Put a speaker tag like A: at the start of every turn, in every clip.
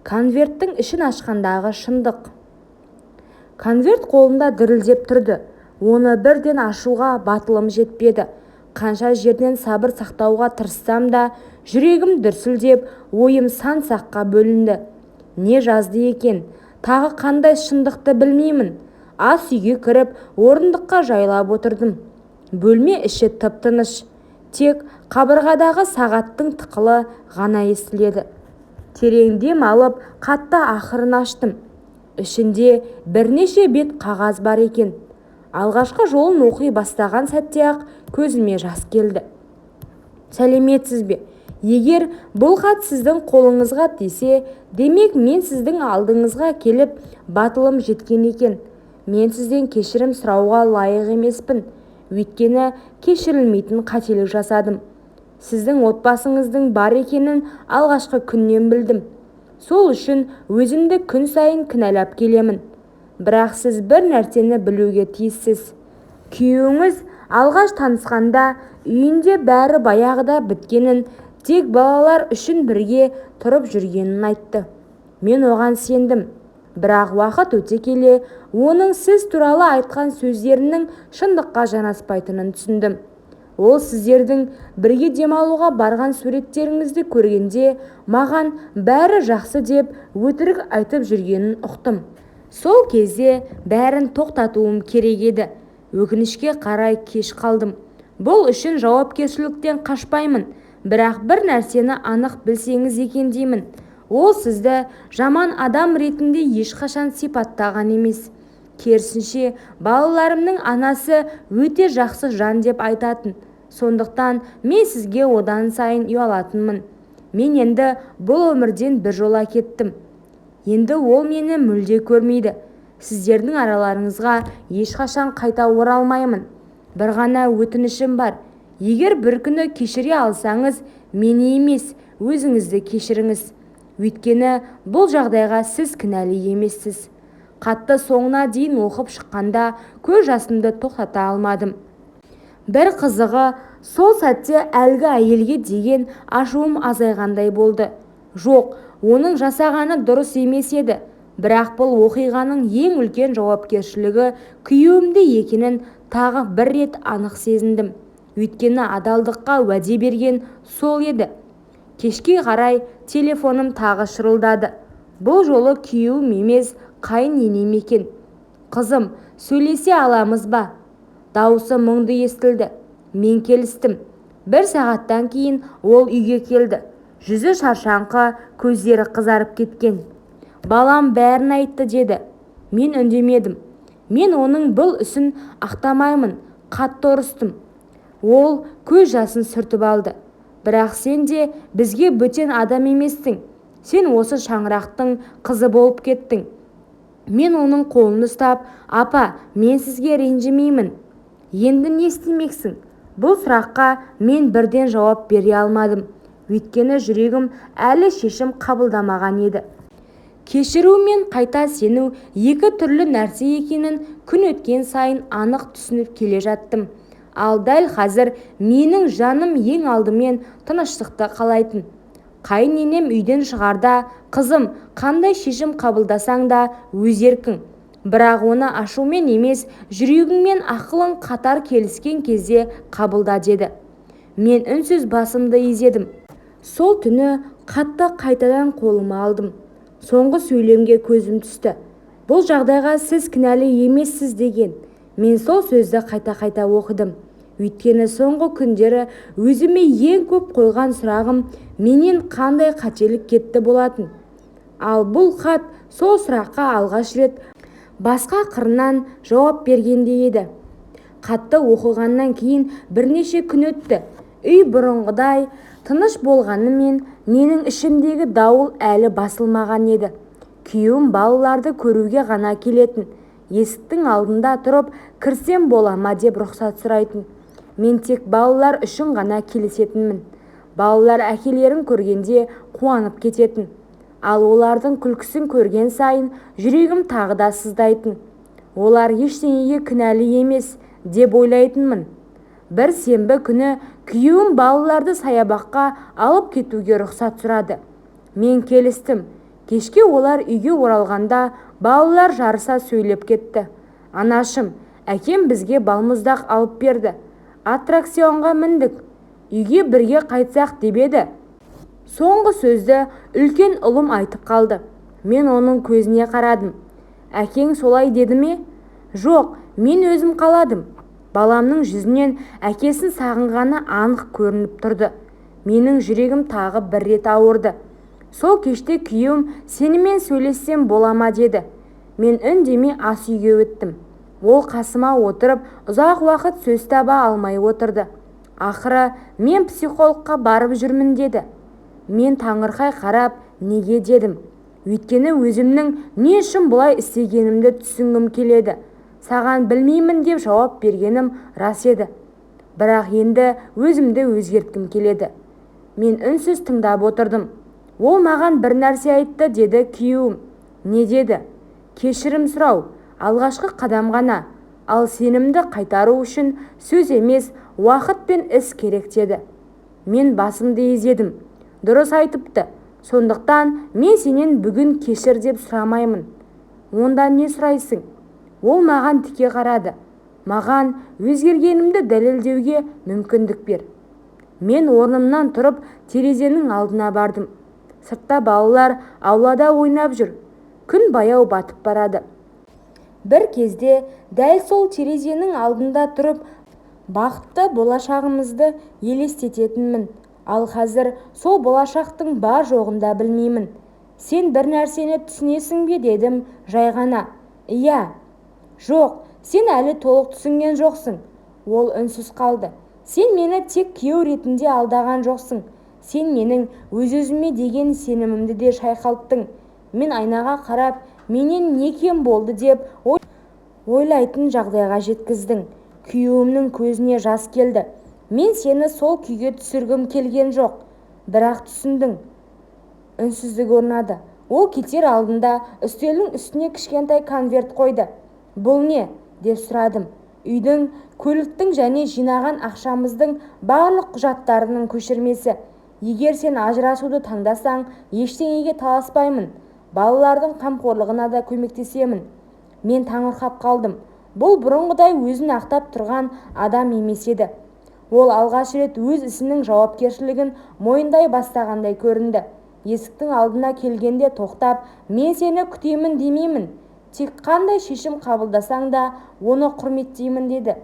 A: Конверттің ішін ашқандағы шындық. Конверт қолымда дірілдеп тұрды. Оны бірден ашуға батылым жетпеді. Қанша жерден сабыр сақтауға тырыссам да, жүрегім дүрсілдеп, ойым сан-саққа бөлінді. Не жазды екен? Тағы қандай шындықты білмеймін. Ас үйге кіріп, орындыққа жайлап отырдым. Бөлме іші тып-тыныш. Тек қабырғадағы сағаттың тықылы ғана естіледі. Терең дем алып, қатты ақырын аштым. Ішінде бірнеше бет қағаз бар екен. Алғашқы жолын оқи бастаған сәтте-ақ көзіме жас келді. Сәлеметсіз бе? Егер бұл хат сіздің қолыңызға тисе, демек мен сіздің алдыңызға келіп батылым жеткен екен. Мен сізден кешірім сұрауға лайық емеспін. Өйткені кешірілмейтін қателік жасадым. Сіздің отбасыңыздың бар екенін алғашқы күннен білдім. Сол үшін өзімді күн сайын кінәлап келемін. Бірақ сіз бір нәрсені білуге тиіссіз. Күйеуіңіз алғаш танысқанда үйінде бәрі баяғыда біткенін, тек балалар үшін бірге тұрып жүргенін айтты. Мен оған сендім. Бірақ уақыт өте келе, оның сіз туралы айтқан сөздерінің шындыққа жанаспайтынын түсіндім. Ол сіздердің бірге демалуға барған суреттеріңізді көргенде маған бәрі жақсы деп өтірік айтып жүргенін ұқтым. Сол кезде бәрін тоқтатуым керек еді. Өкінішке қарай кеш қалдым. Бұл үшін жауапкершіліктен қашпаймын. Бірақ бір нәрсені анық білсеңіз екен деймін. Ол сізді жаман адам ретінде ешқашан сипаттаған емес. Керісінше, балаларымның анасы өте жақсы жан деп айтатын. Сондықтан мен сізге одан сайын ұялатынмын. Мен енді бұл өмірден біржола кеттім. Енді ол мені мүлде көрмейді. Сіздердің араларыңызға ешқашан қайта оралмаймын. Бір ғана өтінішім бар. Егер бір күні кешіре алсаңыз, мені емес, өзіңізді кешіріңіз. Өйткені бұл жағдайға сіз кінәлі емессіз. Қатты соңына дейін оқып шыққанда көз жасымды тоқтата алмадым. Бір қызығы, сол сәтте әлгі әйелге деген ашуым азайғандай болды. Жоқ, оның жасағаны дұрыс емес еді. Бірақ бұл оқиғаның ең үлкен жауапкершілігі күйеуімде екенін тағы бір рет анық сезіндім. Өйткені адалдыққа уәде берген сол еді. Кешке қарай телефоным тағы шырылдады. Бұл жолы күйеуім емес, қайын енем екен. Қызым, сөйлесе аламыз ба? Дауысы мұңды естілді. Мен келістім. Бір сағаттан кейін ол үйге келді. Жүзі шаршаңқы, көздері қызарып кеткен. Балам бәрін айтты деді. Мен үндемедім. Мен оның бұл ісін ақтамаймын. Қатты ұрыстым. Ол көз жасын сүртіп алды. Бірақ сен де бізге бөтен адам еместің. Сен осы шаңырақтың қызы болып кеттің. Мен оның қолын ұстап, апа, мен сізге ренжімеймін. Енді не істемексің? Бұл сұраққа мен бірден жауап бере алмадым. Өйткені жүрегім әлі шешім қабылдамаған еді. Кешіру мен қайта сену екі түрлі нәрсе екенін күн өткен сайын анық түсініп келе жаттым. Ал дәл қазір менің жаным ең алдымен тыныштықты қалайтын. Қайын енем үйден шығарда, қызым, қандай шешім қабылдасаң да өз еркің. Бірақ оны ашумен емес, жүрегіңмен ақылың қатар келіскен кезде қабылда деді. Мен үнсіз басымды изедім. Сол түні қатты қайтадан қолыма алдым. Соңғы сөйлемге көзім түсті. Бұл жағдайға сіз кінәлі емессіз деген. Мен сол сөзді қайта-қайта оқыдым. Өйткені соңғы күндері өзіме ең көп қойған сұрағым менен қандай қателік кетті болатын. Ал бұл хат сол сұраққа алғаш рет басқа қырынан жауап бергендей еді. Хатты оқығаннан кейін бірнеше күн өтті. Үй бұрынғыдай тыныш болғанымен менің ішімдегі дауыл әлі басылмаған еді. Күйеуім балаларды көруге ғана келетін. Есіктің алдында тұрып, кірсем бола ма деп рұқсат сұрайтын. Мен тек балалар үшін ғана келісетінмін. Балалар әкелерін көргенде қуанып кететін. Ал олардың күлкісін көрген сайын жүрегім тағы да сыздайтын. Олар ештеңеге кінәлі емес деп ойлайтынмын. Бір сенбі күні күйеуім балаларды саябаққа алып кетуге рұқсат сұрады. Мен келістім. Кешке олар үйге оралғанда балалар жарыса сөйлеп кетті. Анашым, әкем бізге балмұздақ алып берді. Аттракционға міндік. Үйге бірге қайтсақ деп еді. Соңғы сөзді үлкен ұлым айтып қалды. Мен оның көзіне қарадым. Әкең солай деді ме? Жоқ, мен өзім қаладым. Баламның жүзінен әкесін сағынғаны анық көрініп тұрды. Менің жүрегім тағы бір рет ауырды. Сол кеште күйеуім сенімен сөйлессем бола ма деді. Мен үндемей ас үйге өттім. Ол қасыма отырып ұзақ уақыт сөз таба алмай отырды. Ақыры мен психологқа барып жүрмін деді. Мен таңырқай қарап неге дедім. Өйткені өзімнің не үшін бұлай істегенімді түсінгім келеді. Саған білмеймін деп жауап бергенім рас еді. Бірақ енді өзімді өзгерткім келеді. Мен үнсіз тыңдап отырдым. Ол маған бір нәрсе айтты деді күйеуім. Не деді? Кешірім сұрау, алғашқы қадам ғана. Ал сенімді қайтару үшін сөз емес, уақыт пен іс керек деді. Мен басымды изедім. Дұрыс айтыпты. Сондықтан мен сенен бүгін кешір деп сұрамаймын. Онда не сұрайсың? Ол маған тіке қарады. Маған өзгергенімді дәлелдеуге мүмкіндік бер. Мен орнымнан тұрып терезенің алдына бардым. Сыртта балалар аулада ойнап жүр. Күн баяу батып барады. Бір кезде дәл сол терезенің алдында тұрып бақытты болашағымызды елестететінмін. Ал қазір сол болашақтың бар жоғында білмеймін. Сен бір нәрсені түсінесің бе дедім жай ғана. Иә. Жоқ, сен әлі толық түсінген жоқсың. Ол үнсіз қалды. Сен мені тек күйеу ретінде алдаған жоқсың. Сен менің өз-өзіме деген сенімімді де шайқалттың. Мен айнаға қарап, менен не кем болды деп ойлайтын жағдайға жеткіздің. Күйеуімнің көзіне жас келді. Мен сені сол күйге түсіргім келген жоқ. Бірақ түсіндің. Үнсіздік орнады. Ол кетер алдында үстелдің үстіне кішкентай конверт қойды. Бұл не? Деп сұрадым. Үйдің, көліктің және жинаған ақшамыздың барлық құжаттарының көшірмесі. Егер сен ажырасуды таңдасаң, ештеңеге таласпаймын. Балалардың қамқорлығына да көмектесемін. Мен таңырқап қалдым. Бұл бұрынғыдай өзін ақтап тұрған адам емес еді. Ол алғаш рет өз ісінің жауапкершілігін мойындай бастағандай көрінді. Есіктің алдына келгенде тоқтап, мен сені күтемін демеймін. Тек қандай шешім қабылдасаң да оны құрметтеймін деді.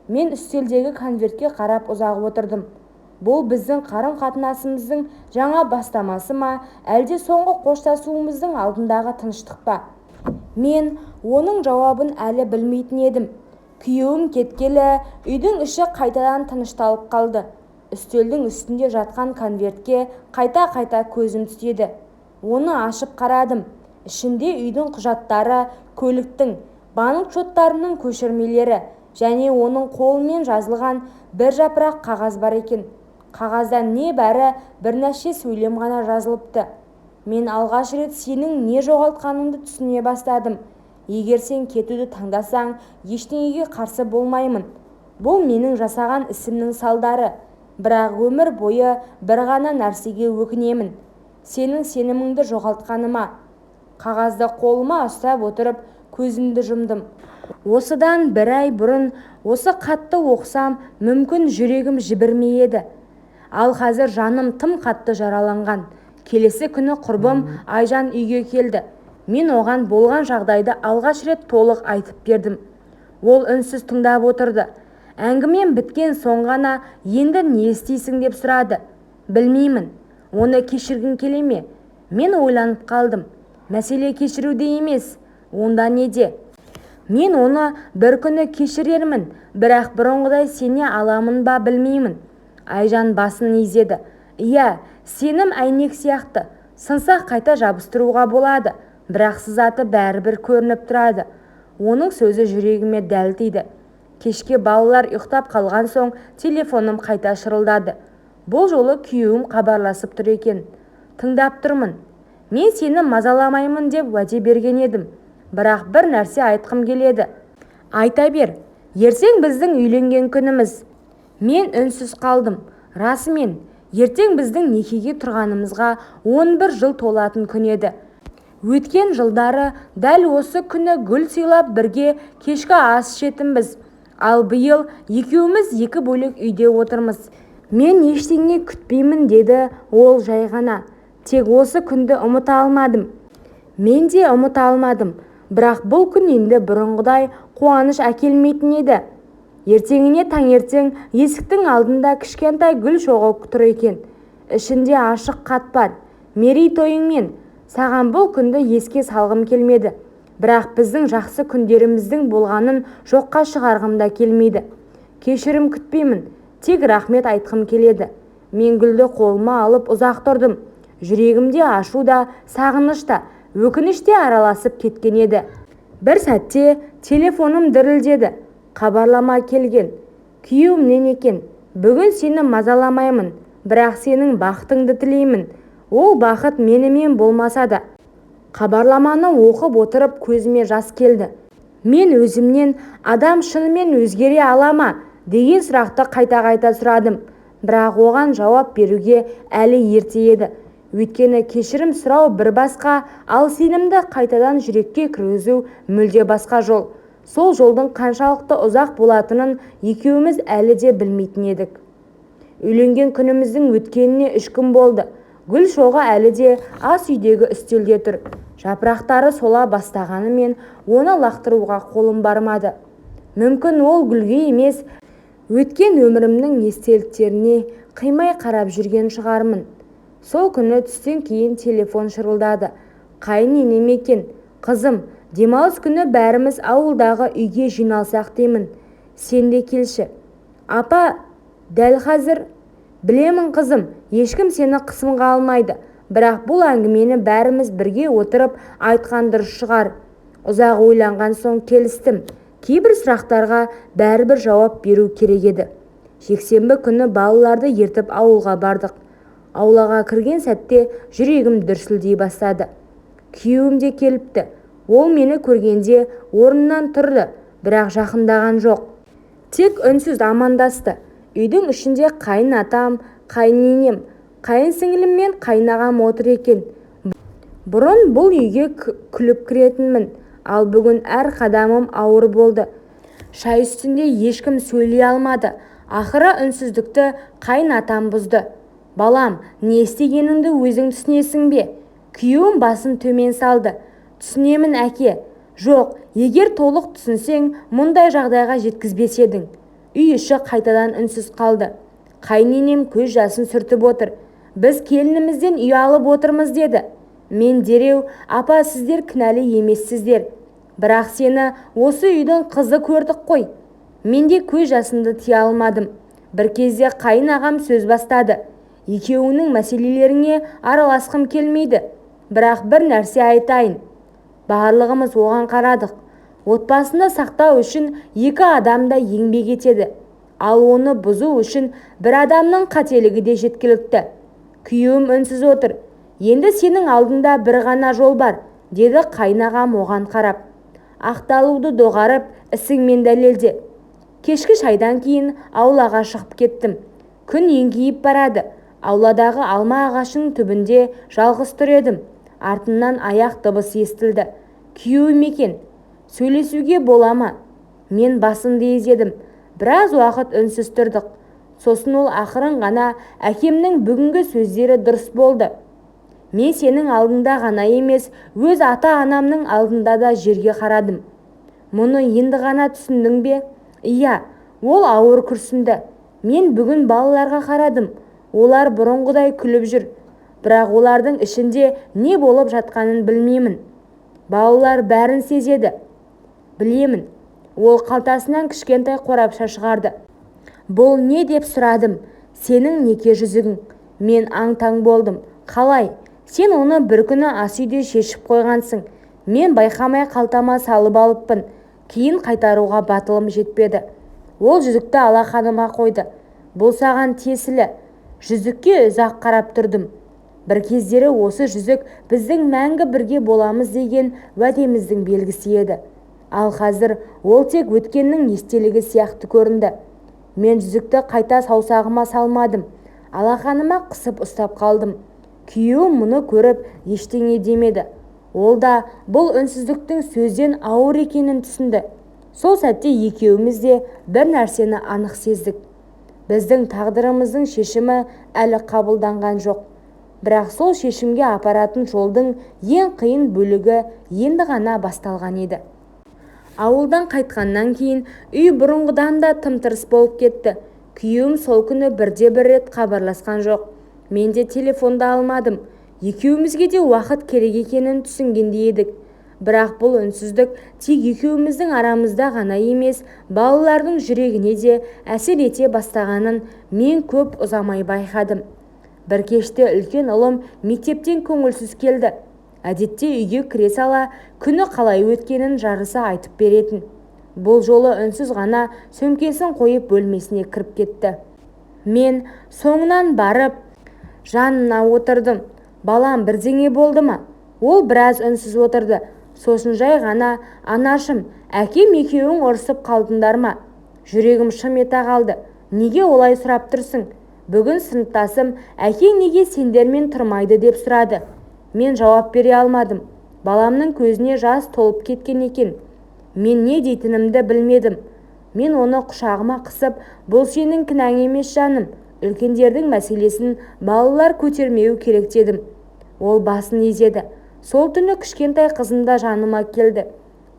A: Мен үстелдегі конвертке қарап ұзақ отырдым. Бұл біздің қарым-қатынасымыздың жаңа бастамасы ма, әлде соңғы қоштасуымыздың алдындағы тыныштық па? Мен оның жауабын әлі білмейтін едім. Күйеуім кеткелі үйдің іші қайтадан тынышталып қалды. Үстелдің үстінде жатқан конвертке қайта-қайта көзім түседі. Оны ашып қарадым. Ішінде үйдің құжаттары, көліктің, банк шоттарының көшірмелері және оның қолымен жазылған бір жапырақ қағаз бар екен. Қағазда небәрі бірнеше сөйлем ғана жазылыпты. Мен алғаш рет сенің не жоғалтқаныңды түсіне бастадым. Егер сен кетуді таңдасаң, ештеңеге қарсы болмаймын. Бұл менің жасаған ісімнің салдары. Бірақ өмір бойы бір ғана нәрсеге өкінемін. Сенің сеніміңді жоғалтқаныма. Қағазды қолыма ұстап отырып көзімді жұмдым. Осыдан бір ай бұрын осы қатты оқысам, мүмкін жүрегім жібермей еді. Ал қазір жаным тым қатты жараланған. Келесі күні құрбым Айжан үйге келді. Мен оған болған жағдайды алғаш рет толық айтып бердім. Ол үнсіз тыңдап отырды. Әңгімем біткен соң ғана енді не істейсің деп сұрады. Білмеймін. Оны кешіргің келе ме? Мен ойланып қалдым. Мәселе кешіруде емес. Онда неде? Мен оны бір күні кешірермін, бірақ бұрынғыдай сене аламын ба білмеймін. Айжан басын изеді. Иә, сенім әйнек сияқты. Сынсақ қайта жабыстыруға болады, бірақ сызаты бәрібір көрініп тұрады. Оның сөзі жүрегіме дәл тиді. Кешке балалар ұйықтап қалған соң телефоным қайта шырылдады. Бұл жолы күйеуім хабарласып тұр екен. Тыңдап тұрмын. Мен сені мазаламаймын деп уәде берген едім. Бірақ бір нәрсе айтқым келеді. Айта бер. Ертең біздің үйленген күніміз. Мен үнсіз қалдым. Расымен, ертең біздің некеге тұрғанымызға 11 жыл толатын күн еді. Өткен жылдары дәл осы күні гүл сыйлап бірге кешкі ас ішетінбіз. Ал биыл екеуміз екі бөлек үйде отырмыз. Мен ештеңе күтпеймін деді ол жай ғана. Тек осы күнді ұмыта алмадым. Мен де ұмыта алмадым. Бірақ бұл күн енді бұрынғыдай қуаныш әкелмейтін еді. Ертеңіне таңертең есіктің алдында кішкентай гүл шоғы тұр екен. Ішінде ашық хат бар. Мерейтойыңмен. Саған бұл күнді еске салғым келмеді. Бірақ біздің жақсы күндеріміздің болғанын жоққа шығарғым да келмейді. Кешірім күтпеймін. Тек рахмет айтқым келеді. Мен гүлді қолыма алып ұзақ тұрдым. Жүрегімде ашу да, сағыныш та, өкініш те араласып кеткен еді. Бір сәтте телефоным дірілдеді. Хабарлама келген. Күйеуімнен екен. Бүгін сені мазаламаймын, бірақ сенің бақытыңды тілеймін. Ол бақыт менімен болмаса да. Хабарламаны оқып отырып көзіме жас келді. Мен өзімнен адам шынымен өзгере ала ма деген сұрақты қайта-қайта сұрадым. Бірақ оған жауап беруге әлі ерте еді. Өйткені кешірім сұрау бір басқа, ал сенімді қайтадан жүрекке кіргізу мүлде басқа жол. Сол жолдың қаншалықты ұзақ болатынын екеуміз әлі де білмейтін едік. Үйленген күніміздің өткеніне 3 күн болды. Гүл шоғы әлі де ас үйдегі үстелде тұр. Жапырақтары сола бастағанымен оны лақтыруға қолым бармады. Мүмкін ол гүлге емес, өткен өмірімнің естеліктеріне қимай қарап жүрген шығармын. Сол күні түстен кейін телефон шырылдады. Қайыненем екен. Қызым, демалыс күні бәріміз ауылдағы үйге жиналсақ деймін. Сен де келші. Апа, дәл қазір. Білемін қызым, ешкім сені қысымға алмайды. Бірақ бұл әңгімені бәріміз бірге отырып айтқан дұрыс шығар. Ұзақ ойланған соң келістім. Кейбір сұрақтарға бәрібір жауап беру керек еді. Жексенбі күні балаларды ертіп ауылға бардық. Аулаға кірген сәтте жүрегім дүрсілдей бастады. Күйеуім де келіпті. Ол мені көргенде орнынан тұрды, бірақ жақындаған жоқ. Тек үнсіз амандасты. Үйдің ішінде қайын атам, қайыненем, қайын сіңілім мен қайнағам отыр екен. Бұрын бұл үйге күліп кіретінмін, ал бүгін әр қадамым ауыр болды. Шай үстінде ешкім сөйлей алмады. Ақыры үнсіздікті қайын атам бұзды. Балам, не істегеніңді өзің түсінесің бе? Күйеуім басын төмен салды. Түсінемін, әке. Жоқ, егер толық түсінсең, мұндай жағдайға жеткізбес едің. Үй іші қайтадан үнсіз қалды. Қайненем көз жасын сүртіп отыр. Біз келінімізден үй алып отырмыз деді. Мен дереу, апа, сіздер кінәлі емессіздер. Бірақ сені осы үйдің қызы көрдік қой. Мен де көз жасымды тия алмадым. Бір кезде қайын ағам сөз бастады. Екеуінің мәселелеріңе араласқым келмейді. Бірақ бір нәрсе айтайын. Барлығымыз оған қарадық. Отбасында сақтау үшін 2 адам да еңбек етеді. Ал оны бұзу үшін бір адамның қателігі де жеткілікті. Күйеуім үнсіз отыр. Енді сенің алдында бір ғана жол бар, деді қайнағам оған қарап. Ақталуды доғарып, ісіңмен дәлелде. Кешкі шайдан кейін аулаға шығып кеттім. Күн еңкейіп барады. Ауладағы алма ағашының түбінде жалғыз тұр едім. Артымнан аяқ дыбысы естілді. Күйеуім екен. Сөйлесуге бола ма? Мен басымды изедім. Біраз уақыт үнсіз тұрдық. Сосын ол ақырын ғана әкемнің бүгінгі сөздері дұрыс болды. Мен сенің алдында ғана емес, өз ата-анамның алдында да жерге қарадым. Мұны енді ғана түсіндің бе? Иә, ол ауыр күрсінді. Мен бүгін балаларға қарадым. Олар бұрынғыдай күліп жүр. Бірақ олардың ішінде не болып жатқанын білмеймін. Балалар бәрін сезеді. Білемін. Ол қалтасынан кішкентай қорапша шығарды. Бұл не деп сұрадым. Сенің неке жүзігің. Мен аң-таң болдым. Қалай? Сен оны бір күні ас үйде шешіп қойғансың. Мен байқамай қалтама салып алыппын. Кейін қайтаруға батылым жетпеді. Ол жүзікті алақаныма қойды. Бұл саған тиесілі. Жүзікке ұзақ қарап тұрдым. Бір кездері осы жүзік біздің мәңгі бірге боламыз деген уәдеміздің белгісі еді. Ал қазір ол тек өткеннің естелігі сияқты көрінді. Мен жүзікті қайта саусағыма салмадым. Алақаныма қысып ұстап қалдым. Күйеуім мұны көріп ештеңе демеді. Ол да бұл үнсіздіктің сөзден ауыр екенін түсінді. Сол сәтте екеуміз де бір нәрсені анық сездік. Біздің тағдырымыздың шешімі әлі қабылданған жоқ. Бірақ сол шешімге апаратын жолдың ең қиын бөлігі енді ғана басталған еді. Ауылдан қайтқаннан кейін үй бұрынғыдан да тым-тырыс болып кетті. Күйеуім сол күні бірде-бір рет хабарласқан жоқ. Мен де телефонды алмадым. Екеумізге де уақыт керек екенін түсінгендей едік. Бірақ бұл үнсіздік тек екеуміздің арамызда ғана емес, балалардың жүрегіне де әсер ете бастағанын мен көп ұзамай байқадым. Бір кеште үлкен ұлым мектептен көңілсіз келді. Әдетте үйге кіре сала күні қалай өткенін жарыса айтып беретін. Бұл жолы үнсіз ғана сөмкесін қойып бөлмесіне кіріп кетті. Мен соңынан барып жанына отырдым. Балам, бірдеңе болды ма? Ол біраз үнсіз отырды. Сосын жай ғана, анашым, әкем екеуің ұрысып қалдыңдар ма? Жүрегім шым ете қалды. Неге олай сұрап тұрсың? Бүгін сыныптасым әкең неге сендермен тұрмайды деп сұрады. Мен жауап бере алмадым. Баламның көзіне жас толып кеткен екен. Мен не дейтінімді білмедім. Мен оны құшағыма қысып, бұл сенің кінәң емес жаным. Үлкендердің мәселесін балалар көтермеу керек дедім. Ол басын изеді. Сол түні кішкентай қызым да жаныма келді.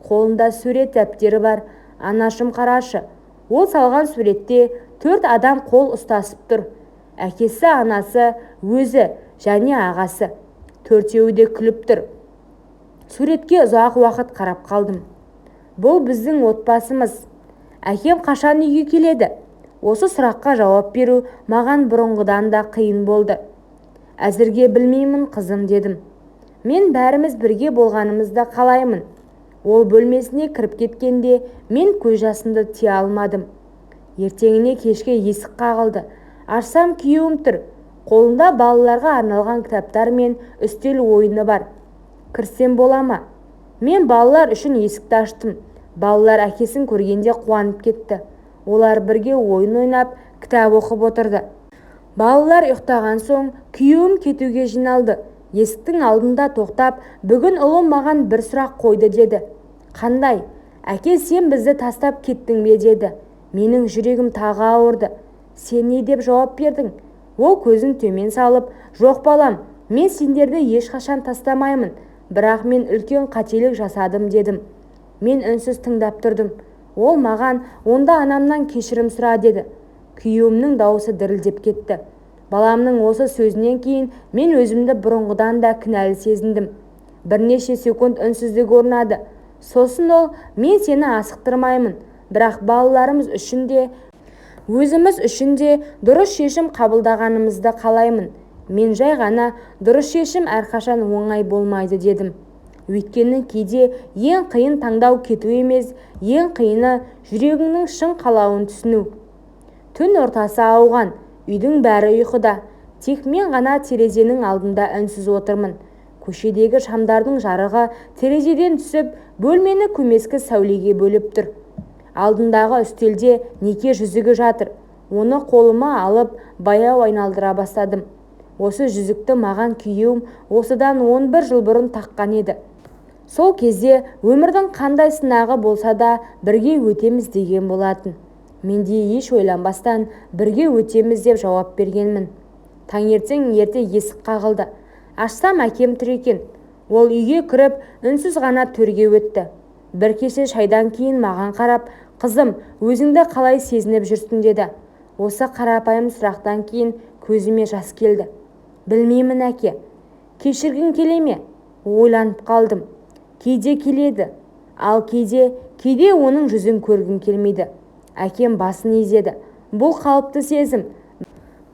A: Қолында сурет дәптері бар. Анашым, қарашы. Ол салған суретте 4 адам қол ұстасып тұр. Әкесі, анасы, өзі және ағасы. 4-еуі де күліп тұр. Суретке ұзақ уақыт қарап қалдым. Бұл біздің отбасымыз. Әкем қашан үйге келеді? Осы сұраққа жауап беру маған бұрынғыдан да қиын болды. Әзірге білмеймін, қызым, дедім. Мен бәріміз бірге болғанымызды қалаймын. Ол бөлмесіне кіріп кеткенде мен көз жасымды тия алмадым. Ертеңіне кешке есік қағылды. Ашсам, күйеуім тұр. Қолында балаларға арналған кітаптар мен үстел ойыны бар. Кірсем бола ма? Мен балалар үшін есікті аштым. Балалар әкесін көргенде қуанып кетті. Олар бірге ойын ойнап, кітап оқып отырды. Балалар ұйықтаған соң күйеуім кетуге жиналды. Есіктің алдында тоқтап, бүгін ұлым маған бір сұрақ қойды деді. Қандай? Әке, сен бізді тастап кеттің бе деді. Менің жүрегім тағы ауырды. Сен не деп жауап бердің? Ол көзін төмен салып, жоқ балам, мен сендерді ешқашан тастамаймын. Бірақ мен үлкен қателік жасадым дедім. Мен үнсіз тыңдап тұрдым. Ол маған, онда анамнан кешірім сұра деді. Күйеуімнің дауысы дірілдеп кетті. Баламның осы сөзінен кейін мен өзімді бұрынғыдан да кінәлі сезіндім. Бірнеше секунд үнсіздік орнады. Сосын ол, мен сені асықтырмаймын, бірақ балаларымыз үшін де, өзіміз үшін де дұрыс шешім қабылдағанымызды қалаймын. Мен жай ғана дұрыс шешім әрқашан оңай болмайды дедім. Өйткені кейде ең қиын таңдау кету емес, ең қиыны жүрегіңнің шын қалауын түсіну. Түн ортасы ауған, үйдің бәрі ұйқыда. Тек мен ғана терезенің алдында үнсіз отырмын. Көшедегі шамдардың жарығы терезеден түсіп, бөлмені көмескі сәулеге бөліп тұр. Алдындағы үстелде неке жүзігі жатыр. Оны қолыма алып, баяу айналдыра бастадым. Осы жүзікті маған күйеуім осыдан 11 жыл бұрын таққан еді. Сол кезде өмірдің қандай сынағы болса да бірге өтеміз деген болатын. Менде еш ойланбастан бірге өтеміз деп жауап бергенмін. Таңертең ерте есік қағылды. Ашсам, әкем тұр екен. Ол үйге кіріп, үнсіз ғана төрге өтті. Бір кесе шайдан кейін маған қарап, қызым, өзіңді қалай сезініп жүрсің деді. Осы қарапайым сұрақтан кейін көзіме жас келді. Білмеймін, әке. Кешіргің келе ме? Ойланып қалдым. Кейде келеді, ал кейде оның жүзін көргім келмейді. Әкем басын изеді. Бұл қалыпты сезім.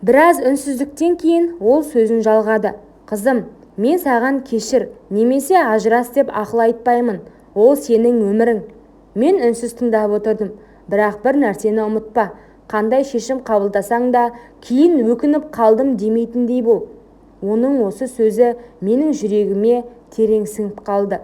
A: Біраз үнсіздіктен кейін ол сөзін жалғады. Қызым, мен саған кешір, немесе ажырас деп ақыл айтпаймын. Ол сенің өмірің. Мен үнсіз тыңдап отырдым. Бірақ бір нәрсені ұмытпа. Қандай шешім қабылдасаң да, кейін өкініп қалдым демейтіндей бол. Оның осы сөзі менің жүрегіме терең сіңіп қалды.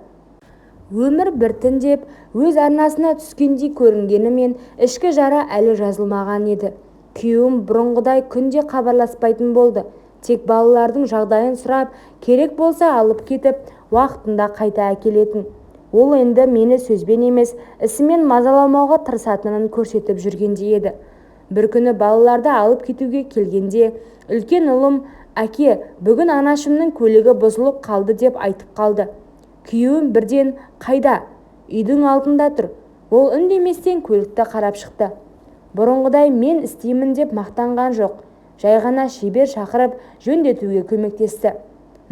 A: Өмір біртіндеп өз арнасына түскендей көрінгенімен ішкі жара әлі жазылмаған еді. Күйеуім бұрынғыдай күнде хабарласпайтын болды. Тек балалардың жағдайын сұрап, керек болса алып кетіп, уақытында қайта әкелетін. Ол енді мені сөзбен емес, ісімен мазаламауға тырысатынын көрсетіп жүргендей еді. Бір күні балаларды алып кетуге келгенде, үлкен ұлым, әке, бүгін анашымның көлігі бұзылып қалды деп айтып қалды. Күйеуім бірден, қайда? Үйдің алдында тұр. Ол үндеместен көлікті қарап шықты. Бұрынғыдай мен істеймін деп мақтанған жоқ. Жай ғана шебер шақырып жөндетуге көмектесті.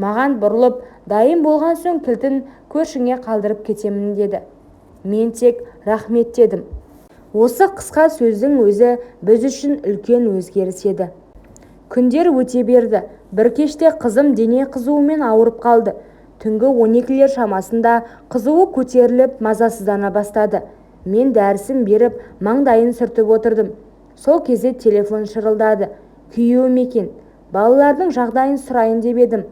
A: Маған бұрылып, дайын болған соң кілтін көршіңе қалдырып кетемін деді. Мен тек рахмет дедім. Осы қысқа сөздің өзі біз үшін үлкен өзгеріс еді. Күндер өте берді. Бір кеште қызым дене қызуымен ауырып қалды. Түнгі 12-лер шамасында қызуы көтеріліп мазасыздана бастады. Мен дәрісін беріп, маңдайын сүртіп отырдым. Сол кезде телефон шырылдады. Күйеуім екен. Балалардың жағдайын сұрайын деп едім.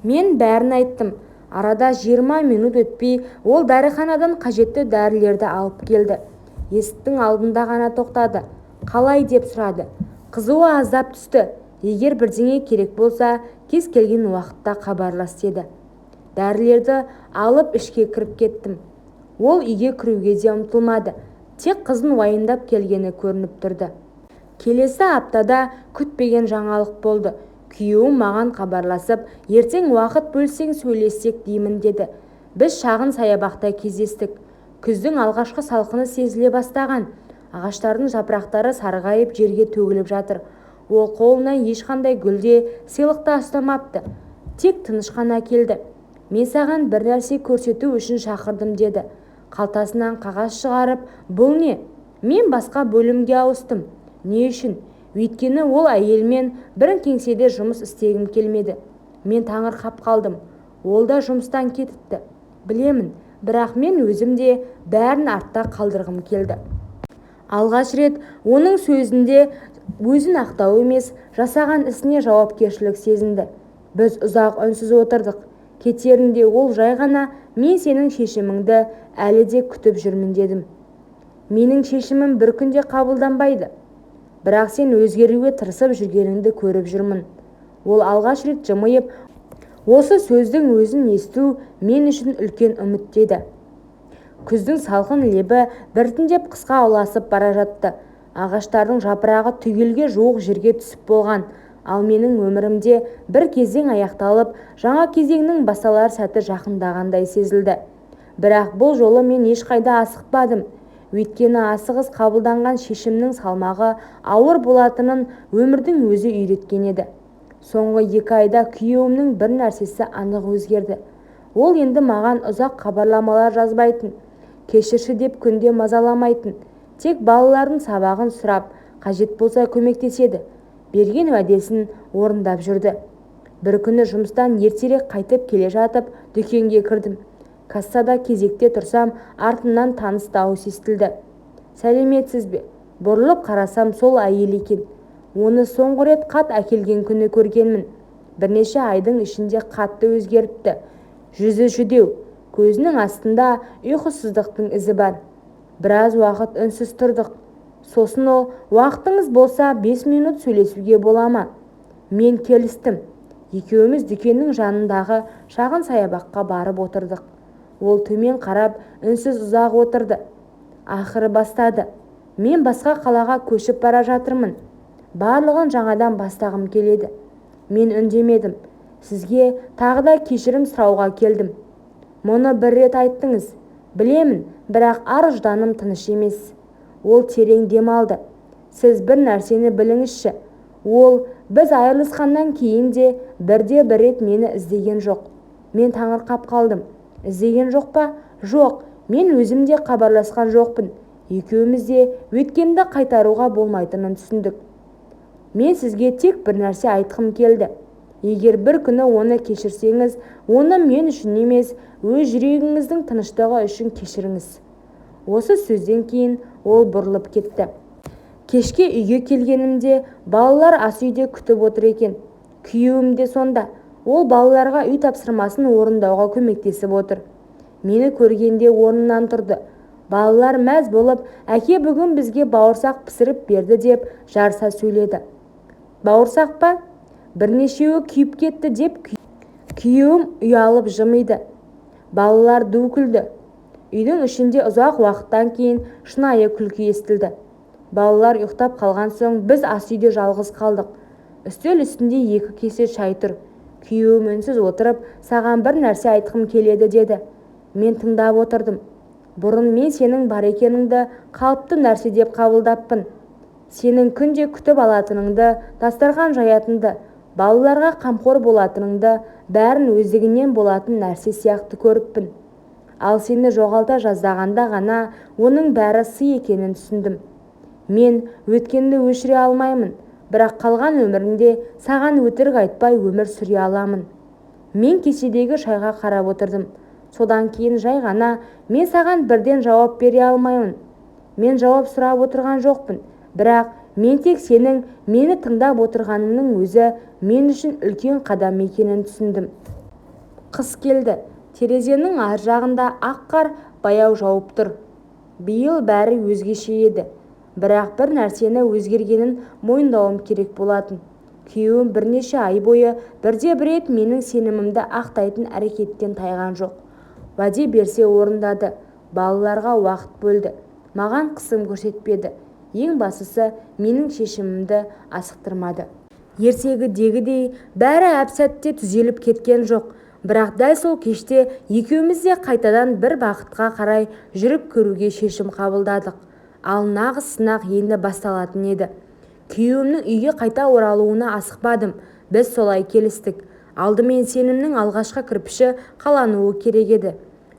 A: Мен бәрін айттым. Арада 20 минут өтпей ол дәріханадан қажетті дәрілерді алып келді. Есіктің алдында ғана тоқтады. Қалай деп сұрады. Қызуы аздап түсті. Егер бірдеңе керек болса, кез келген уақытта хабарлас деді. Дәрілерді алып ішке кіріп кеттім. Ол үйге кіруге де ұмтылмады. Тек қызын уайымдап келгені көрініп тұрды. Келесі аптада күтпеген жаңалық болды. Күйеуім маған хабарласып, ертең уақыт бөлсең сөйлессек деймін деді. Біз шағын саябақта кездестік. Күздің алғашқы салқыны сезіле бастаған. Ағаштардың жапырақтары сарғайып жерге төгіліп жатыр. Ол қолына ешқандай гүлде сыйлықта ұстамапты. Тек тыныш қана келді. Мен саған бір нәрсе көрсету үшін шақырдым деді. Қалтасынан қағаз шығарып, бұл не? Мен басқа бөлімге ауыстым. Не үшін? Өйткені ол әйелмен бір кеңседе жұмыс істегім келмеді. Мен таңырқап қалдым. Ол да жұмыстан кетіпті. Білемін, бірақ мен өзім де бәрін артта қалдырғым келді. Алғаш рет оның сөзінде өзін ақтау емес, жасаған ісіне жауапкершілік сезінді. Біз ұзақ үнсіз отырдық. Кетерінде ол жай ғана, мен сенің шешіміңді әлі де күтіп жүрмін дедім. Менің шешімім бір күнде қабылданбайды. Бірақ сен өзгеруге тырысып жүргеніңді көріп жүрмін. Ол алғаш рет жымиып, осы сөздің өзін есту мен үшін үлкен үміт деді. Күздің салқын лебі біртіндеп қысқа ұласып бара жатты. Ағаштардың жапырағы түгелге жуық жерге түсіп болған. Ал менің өмірімде бір кезең аяқталып, жаңа кезеңнің басталар сәті жақындағандай сезілді. Бірақ бұл жолы мен ешқайда асықпадым. Өйткені асығыс қабылданған шешімнің салмағы ауыр болатынын өмірдің өзі үйреткен еді. Соңғы 2 айда күйеуімнің бір нәрсесі анық өзгерді. Ол енді маған ұзақ хабарламалар жазбайтын, кешірші деп күнде мазаламайтын, тек балалардың сабағын сұрап, қажет болса көмектеседі. Берген уәдесін орындап жүрді. Бір күні жұмыстан ертерек қайтып келе жатып, дүкенге кірдім. Кассада кезекте тұрсам, артымнан таныс дауыс естілді. Сәлеметсіз бе? Бұрылып қарасам, сол әйел екен. Оны соңғы рет хат әкелген күні көргенмін. Бірнеше айдың ішінде қатты өзгеріпті. Жүзі жүдеу, көзінің астында ұйқысыздықтың ізі бар. Біраз уақыт үнсіз тұрдық. Сосын ол, уақытыңыз болса 5 минут сөйлесуге бола ма? Мен келістім. Екеуміз дүкеннің жанындағы шағын саябаққа барып отырдық. Ол төмен қарап, үнсіз ұзақ отырды. Ақыры бастады. Мен басқа қалаға көшіп бара жатырмын. Барлығын жаңадан бастағым келеді. Мен үндемедім. Сізге тағы да кешірім сұрауға келдім. Мұны бір рет айттыңыз. Білемін, бірақ ар-ұжданым тыныш емес. Ол терең дем алды. Сіз бір нәрсені біліңізші. Ол біз айырылысқаннан кейін де бірде-бір рет мені іздеген жоқ. Мен таңырқап қалдым. Іздеген жоқ па? Жоқ, мен өзім де хабарласқан жоқпын. Екеуміз де өткенді қайтаруға болмайтынын түсіндік. Мен сізге тек бір нәрсе айтқым келді. Егер бір күні оны кешірсеңіз, оны мен үшін емес, өз жүрегіңіздің тыныштығы үшін кешіріңіз. Осы сөзден кейін ол бұрылып кетті. Кешке үйге келгенімде балалар ас үйде күтіп отыр екен. Күйеуім де сонда. Ол балаларға үй тапсырмасын орындауға көмектесіп отыр. Мені көргенде орнынан тұрды. Балалар мәз болып, әке бүгін бізге бауырсақ пісіріп берді деп жарыса сөйледі. Бауырсақ па? Бірнешеуі күйіп кетті деп Күйеуім ұялып жымиды. Балалар ду күлді. Үйдің ішінде ұзақ уақыттан кейін шынайы күлкі естілді. Балалар ұйықтап қалған соң біз ас үйде жалғыз қалдық. Үстел үстінде 2 кесе шай тұр. Күйеуім үнсіз отырып, саған бір нәрсе айтқым келеді деді. Мен тыңдап отырдым. Бұрын мен сенің бар екеніңді қалыпты нәрсе деп қабылдаппын. Сенің күнде күтіп алатыныңды, дастархан жаятынды, балаларға қамқор болатыныңды, бәрін өздігінен болатын нәрсе сияқты көріппін. Ал сені жоғалта жаздағанда ғана оның бәрі сый екенін түсіндім. Мен өткенді өшіре алмаймын, бірақ қалған өмірінде саған өтірік айтпай өмір сүре аламын. Мен кеседегі шайға қарап отырдым. Содан кейін жай ғана мен саған бірден жауап бере алмаймын. Мен жауап сұрап отырған жоқпын, бірақ мен тек сенің мені тыңдап отырғаныңның өзі мен үшін үлкен қадам екенін түсіндім. Қыс келді. Терезенің ар жағында ақ қар баяу жауып тұр. Биыл бәрі өзгеше еді. Бірақ бір нәрсені өзгергенін мойындауым керек болатын. Күйеуім бірнеше ай бойы бірде-бір рет менің сенімімді ақтайтын әрекеттен тайған жоқ. Уәде берсе орындады. Балаларға уақыт бөлді. Маған қысым көрсетпеді. Ең бастысы менің шешімімді асықтырмады. Ертегідегідей бәрі әп-сәтте түзеліп кеткен жоқ. Бірақ дәл сол кеште екеуміз де қайтадан бір бақытқа қарай жүріп көруге шешім қабылдадық. Ал нағыз сынақ енді басталатын еді. Күйеуімнің үйге қайта оралуына асықпадым. Біз солай келістік. Алдымен сенімнің алғашқы кірпіші қалануы керек еді.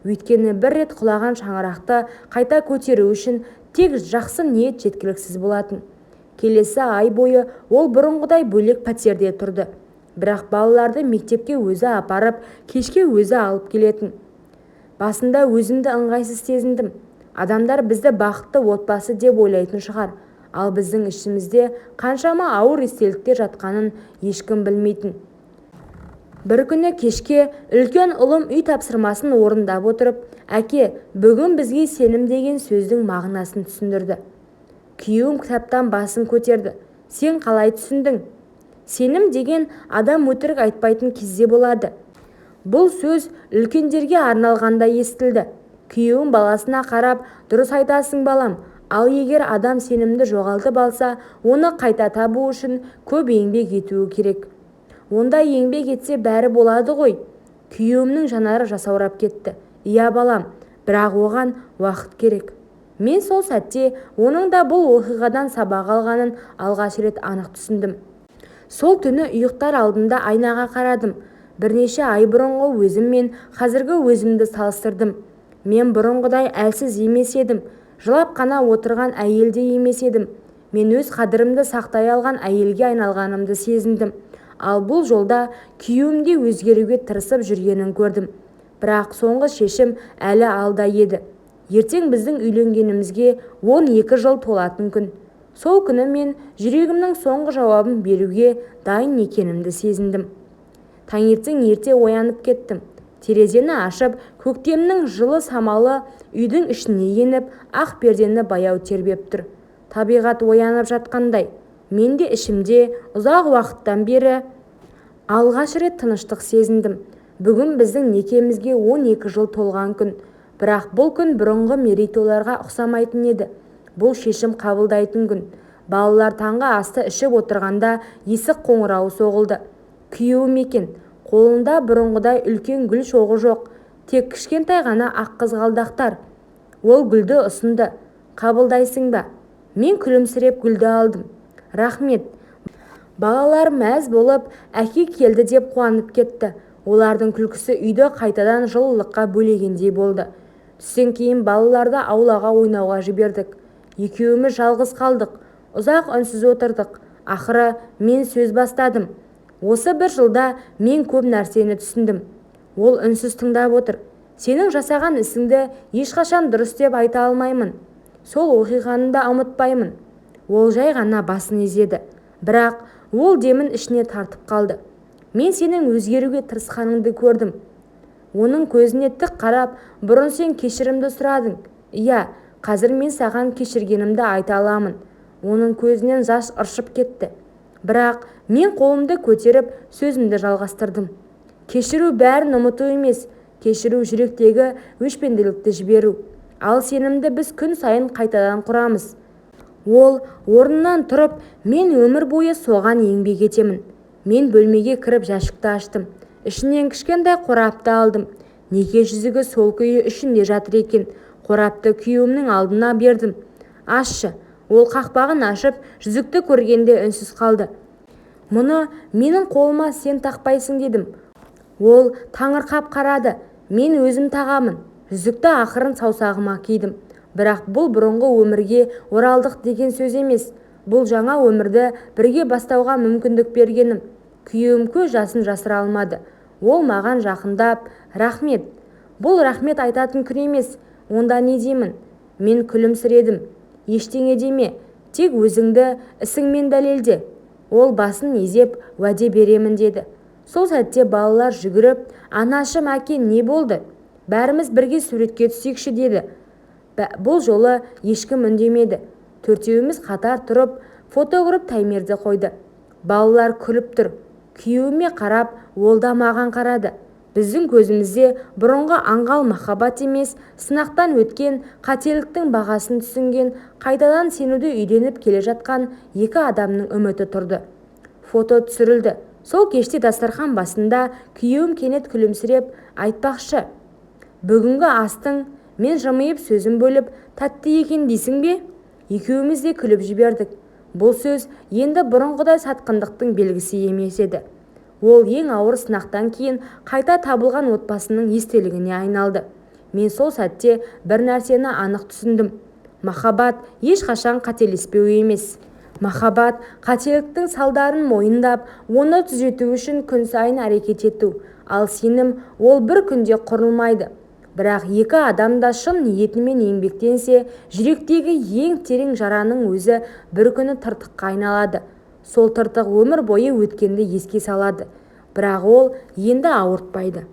A: Өйткені бір рет құлаған шаңырақты қайта көтеру үшін тек жақсы ниет жеткіліксіз болатын. Келесі ай бойы ол бұрынғыдай бөлек пәтерде тұрды. Бірақ балаларды мектепке өзі апарып, кешке өзі алып келетін. Басында өзімді ыңғайсыз сезіндім. Адамдар бізді бақытты отбасы деп ойлайтын шығар. Ал біздің ішімізде қаншама ауыр естеліктер жатқанын ешкім білмейтін. Бір күні кешке үлкен ұлым үй тапсырмасын орындап отырып, әке, бүгін бізге сенім деген сөздің мағынасын түсіндірді. Күйеуім кітаптан басын көтерді. Сен қалай түсіндің? Сенім деген адам өтірік айтпайтын кезде болады. Бұл сөз үлкендерге арналғанда естілді. Күйеуім баласына қарап, дұрыс айтасың балам, ал егер адам сенімді жоғалтып алса, оны қайта табу үшін көп еңбек етуі керек. Онда еңбек етсе бәрі болады ғой. Күйеуімнің жанары жасаурап кетті. Иә балам, бірақ оған уақыт керек. Мен сол сәтте оның да бұл оқиғадан сабақ алғанын алғаш рет анық түсіндім. Сол түні ұйықтар алдында айнаға қарадым. Бірнеше ай бұрынғы өзім мен қазіргі өзімді салыстырдым. Мен бұрынғыдай әлсіз емес едім. Жылап қана отырған әйел де емес едім. Мен өз қадірімді сақтай алған әйелге айналғанымды сезіндім. Ал бұл жолда күйеуімде өзгеруге тырысып жүргенін көрдім. Бірақ соңғы шешім әлі алда еді. Ертең біздің үйленгенімізге 12 жыл толатын күн. Сол күні мен жүрегімнің соңғы жауабын беруге дайын екенімді сезіндім. Таңертең ерте оянып кеттім. Терезені ашып, көктемнің жылы самалы үйдің ішіне еніп, ақ пердені баяу тербеп тұр. Табиғат оянып жатқандай. Мен де ішімде ұзақ уақыттан бері алғаш рет тыныштық сезіндім. Бүгін біздің некемізге 12 жыл толған күн. Бірақ бұл күн бұрынғы мерейтойларға ұқсамайтын еді. Бұл шешім қабылдайтын күн. Балалар таңғы асты ішіп отырғанда есік қоңырауы соғылды. Күйеуім екен. Қолында бұрынғыдай үлкен гүл шоғы жоқ. Тек кішкентай ғана ақ қызғалдақтар. Ол гүлді ұсынды. Қабылдайсың ба? Мен күлімсіреп гүлді алдым. Рахмет. Балалар мәз болып, әке келді деп қуанып кетті. Олардың күлкісі үйді қайтадан жылылыққа бөлегендей болды. Түстен кейін балаларды аулаға ойнауға жібердік. Екеуіміз жалғыз қалдық. Ұзақ үнсіз отырдық. Ақыры мен сөз бастадым. Осы бір жылда мен көп нәрсені түсіндім. Ол үнсіз тыңдап отыр. Сенің жасаған ісіңді ешқашан дұрыс деп айта алмаймын. Сол оқиғаны да ұмытпаймын. Ол жай ғана басын изеді. Бірақ ол демін ішіне тартып қалды. Мен сенің өзгеруге тырысқаныңды көрдім. Оның көзіне тік қарап, бұрын сен кешірімді сұрадың. Иә, қазір мен саған кешіргенімді айта аламын. Оның көзінен жас ыршып кетті. Бірақ мен қолымды көтеріп сөзімді жалғастырдым. Кешіру бәрін ұмыту емес, кешіру жүректегі өшпенділікті жіберу. Ал сенімді біз күн сайын қайтадан құрамыз. Ол орнынан тұрып, мен өмір бойы соған еңбек етемін. Мен бөлмеге кіріп жәшікті аштым. Ішінен кішкентай қорапты алдым. Неке жүзігі сол күйі ішінде жатыр екен. Қорапты күйеуімнің алдына бердім. Ашшы. Ол қақпағын ашып, жүзікті көргенде үнсіз қалды. Мұны менің қолыма сен тақпайсың дедім. Ол таңырқап қарады. Мен өзім тағамын. Жүзікті ақырын саусағыма кидім. Бірақ бұл бұрынғы өмірге оралдық деген сөз емес. Бұл жаңа өмірді бірге бастауға мүмкіндік бергенім. Күйеуім көз жасын жасыра алмады. Ол маған жақындап, рахмет. Бұл рахмет айтатын күн емес. Онда не деймін? Мен күлімсіредім. Ештеңе деме, тек өзіңді ісіңмен дәлелде. Ол басын изеп уәде беремін деді. Сол сәтте балалар жүгіріп, анашым, әке, не болды? Бәріміз бірге суретке түсейікші деді. Бұл жолы ешкім үндемеді. Төртеуіміз қатар тұрып, фотограф таймерді қойды. Балалар күліп тұр. Күйеуіме қарап, ол да маған қарады. Біздің көзімізде бұрынғы аңғал махаббат емес, сынақтан өткен, қателіктің бағасын түсінген, қайтадан сенуді үйреніп келе жатқан екі адамның үміті тұрды. Фото түсірілді. Сол кеште дастархан басында күйеуім кенет күлімсіреп айтпақшы. Бүгінгі астың, мен жымиып сөзім бөліп, тәтті екен дейсің бе? Екеуіміз де күліп жібердік. Бұл сөз енді бұрынғыдай сатқындықтың белгісі емес еді. Ол ең ауыр сынақтан кейін қайта табылған отбасының естелігіне айналды. Мен сол сәтте бір нәрсені анық түсіндім. Махаббат ешқашан қателеспеу емес. Махаббат қателіктің салдарын мойындап, оны түзету үшін күн сайын әрекет ету. Ал сенім ол бір күнде құрылмайды. Бірақ екі адам да шын ниетімен еңбектенсе, жүректегі ең терең жараның өзі бір күні тыртыққа айналады. Сол тыртық өмір бойы өткенді еске салады. Бірақ ол енді ауыртпайды.